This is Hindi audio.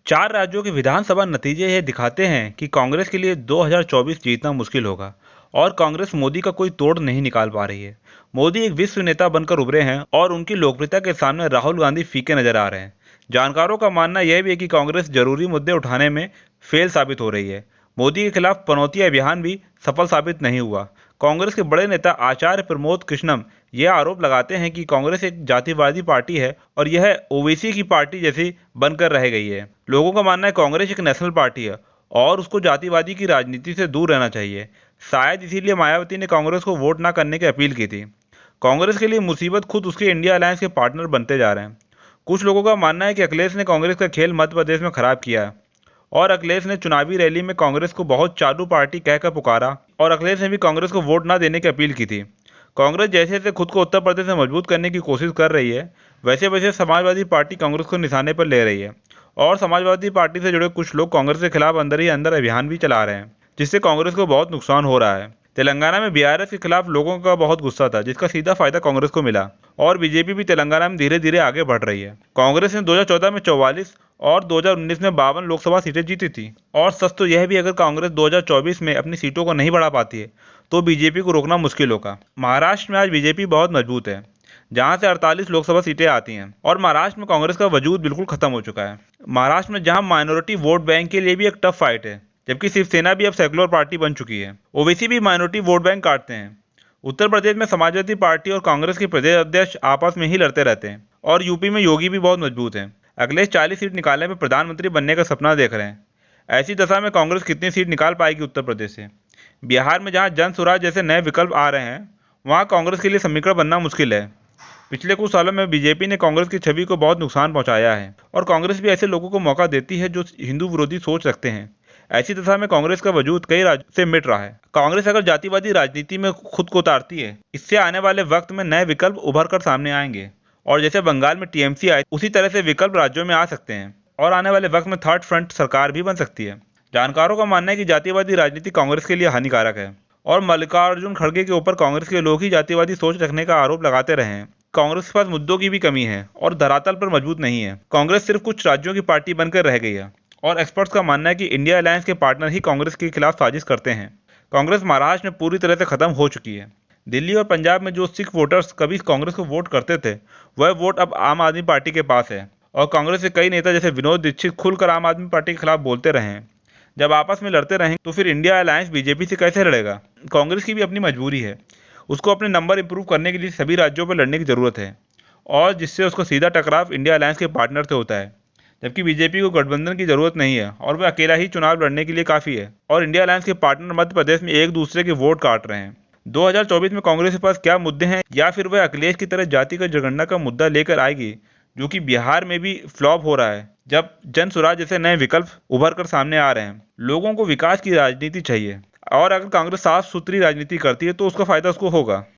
चार राज्यों के विधानसभा नतीजे ये दिखाते हैं कि कांग्रेस के लिए 2024 जीतना मुश्किल होगा और कांग्रेस मोदी का कोई तोड़ नहीं निकाल पा रही है। मोदी एक विश्व नेता बनकर उभरे हैं और उनकी लोकप्रियता के सामने राहुल गांधी फीके नजर आ रहे हैं। जानकारों का मानना यह भी है कि कांग्रेस जरूरी मुद्दे उठाने में फेल साबित हो रही है। मोदी के खिलाफ पनौती अभियान भी सफल साबित नहीं हुआ। कांग्रेस के बड़े नेता आचार्य प्रमोद कृष्णम यह आरोप लगाते हैं कि कांग्रेस एक जातिवादी पार्टी है और यह ओवैसी की पार्टी जैसी बनकर रह गई है। लोगों का मानना है कांग्रेस एक नेशनल पार्टी है और उसको जातिवादी की राजनीति से दूर रहना चाहिए। शायद इसीलिए मायावती ने कांग्रेस को वोट ना करने की अपील की थी। कांग्रेस के लिए मुसीबत खुद उसके इंडिया अलायंस के पार्टनर बनते जा रहे हैं। कुछ लोगों का मानना है कि अखिलेश ने कांग्रेस का खेल मध्य प्रदेश में खराब किया है और अखिलेश ने चुनावी रैली में कांग्रेस को बहुत चालू पार्टी कहकर पुकारा और अखिलेश ने भी कांग्रेस को वोट ना देने की अपील की थी। कांग्रेस जैसे जैसे खुद को उत्तर प्रदेश में मजबूत करने की कोशिश कर रही है, वैसे वैसे समाजवादी पार्टी कांग्रेस को निशाने पर ले रही है और समाजवादी पार्टी से जुड़े कुछ लोग कांग्रेस के खिलाफ अंदर ही अंदर अभियान भी चला रहे हैं, जिससे कांग्रेस को बहुत नुकसान हो रहा है। तेलंगाना में बीआरएस के खिलाफ लोगों का बहुत गुस्सा था, जिसका सीधा फायदा कांग्रेस को मिला और बीजेपी भी तेलंगाना में धीरे धीरे आगे बढ़ रही है। कांग्रेस ने 2014 में 44 और 2019 में 52 लोकसभा सीटें जीती थी और सच तो यह भी अगर कांग्रेस 2024 में अपनी सीटों को नहीं बढ़ा पाती है तो बीजेपी को रोकना मुश्किल होगा। महाराष्ट्र में आज बीजेपी बहुत मजबूत है, जहां से 48 लोकसभा सीटें आती हैं और महाराष्ट्र में कांग्रेस का वजूद बिल्कुल खत्म हो चुका है। महाराष्ट्र में जहां माइनॉरिटी वोट बैंक के लिए भी एक टफ फाइट है, जबकि शिवसेना भी अब सेकुलर पार्टी बन चुकी है। ओवैसी भी माइनॉरिटी वोट बैंक काटते हैं। उत्तर प्रदेश में समाजवादी पार्टी और कांग्रेस के प्रदेश अध्यक्ष आपस में ही लड़ते रहते हैं और यूपी में योगी भी बहुत मजबूत हैं। अखिलेश 40 सीट निकालने में प्रधानमंत्री बनने का सपना देख रहे हैं। ऐसी दशा में कांग्रेस कितनी सीट निकाल पाएगी उत्तर प्रदेश से? बिहार में जहां जन स्वराज जैसे नए विकल्प आ रहे हैं, वहां कांग्रेस के लिए समीकरण बनना मुश्किल है। पिछले कुछ सालों में बीजेपी ने कांग्रेस की छवि को बहुत नुकसान पहुंचाया है और कांग्रेस भी ऐसे लोगों को मौका देती है जो हिंदू विरोधी सोच रखते हैं। ऐसी दशा में कांग्रेस का वजूद कई राज्यों से मिट रहा है। कांग्रेस अगर जातिवादी राजनीति में खुद को उतारती है, इससे आने वाले वक्त में नए विकल्प उभर कर सामने आएंगे और जैसे बंगाल में टीएमसी आए, उसी तरह से विकल्प राज्यों में आ सकते हैं और आने वाले वक्त में थर्ड फ्रंट सरकार भी बन सकती है। जानकारों का मानना है कि जातिवादी राजनीति कांग्रेस के लिए हानिकारक है और मल्लिकार्जुन खड़गे के ऊपर कांग्रेस के लोग ही जातिवादी सोच रखने का आरोप लगाते रहे हैं। कांग्रेस के पास मुद्दों की भी कमी है और धरातल पर मजबूत नहीं है। कांग्रेस सिर्फ कुछ राज्यों की पार्टी बनकर रह गई है और एक्सपर्ट्स का मानना है कि इंडिया अलायंस के पार्टनर ही कांग्रेस के खिलाफ साजिश करते हैं। कांग्रेस महाराष्ट्र में पूरी तरह से खत्म हो चुकी है। दिल्ली और पंजाब में जो सिख वोटर्स कभी कांग्रेस को वोट करते थे, वह वोट अब आम आदमी पार्टी के पास है और कांग्रेस के कई नेता जैसे विनोद दीक्षित खुलकर आम आदमी पार्टी के खिलाफ बोलते रहे हैं। जब आपस में लड़ते रहेंगे तो फिर इंडिया अलायंस बीजेपी से कैसे लड़ेगा? कांग्रेस की भी अपनी मजबूरी है। उसको अपने नंबर इंप्रूव करने के लिए सभी राज्यों पर लड़ने की जरूरत है और जिससे उसको सीधा टकराव इंडिया अलायंस के पार्टनर से होता है, जबकि बीजेपी को गठबंधन की जरूरत नहीं है और वह अकेला ही चुनाव लड़ने के लिए काफी है और इंडिया अलायंस के पार्टनर मध्य प्रदेश में एक दूसरे के वोट काट रहे हैं। 2024 में कांग्रेस के पास क्या मुद्दे हैं, या फिर वह अखिलेश की तरह जाति का जनगणना का मुद्दा लेकर आएगी, जो कि बिहार में भी फ्लॉप हो रहा है, जब जन स्वराज जैसे नए विकल्प उभर कर सामने आ रहे हैं। लोगों को विकास की राजनीति चाहिए और अगर कांग्रेस साफ सुथरी राजनीति करती है तो उसका फायदा उसको होगा।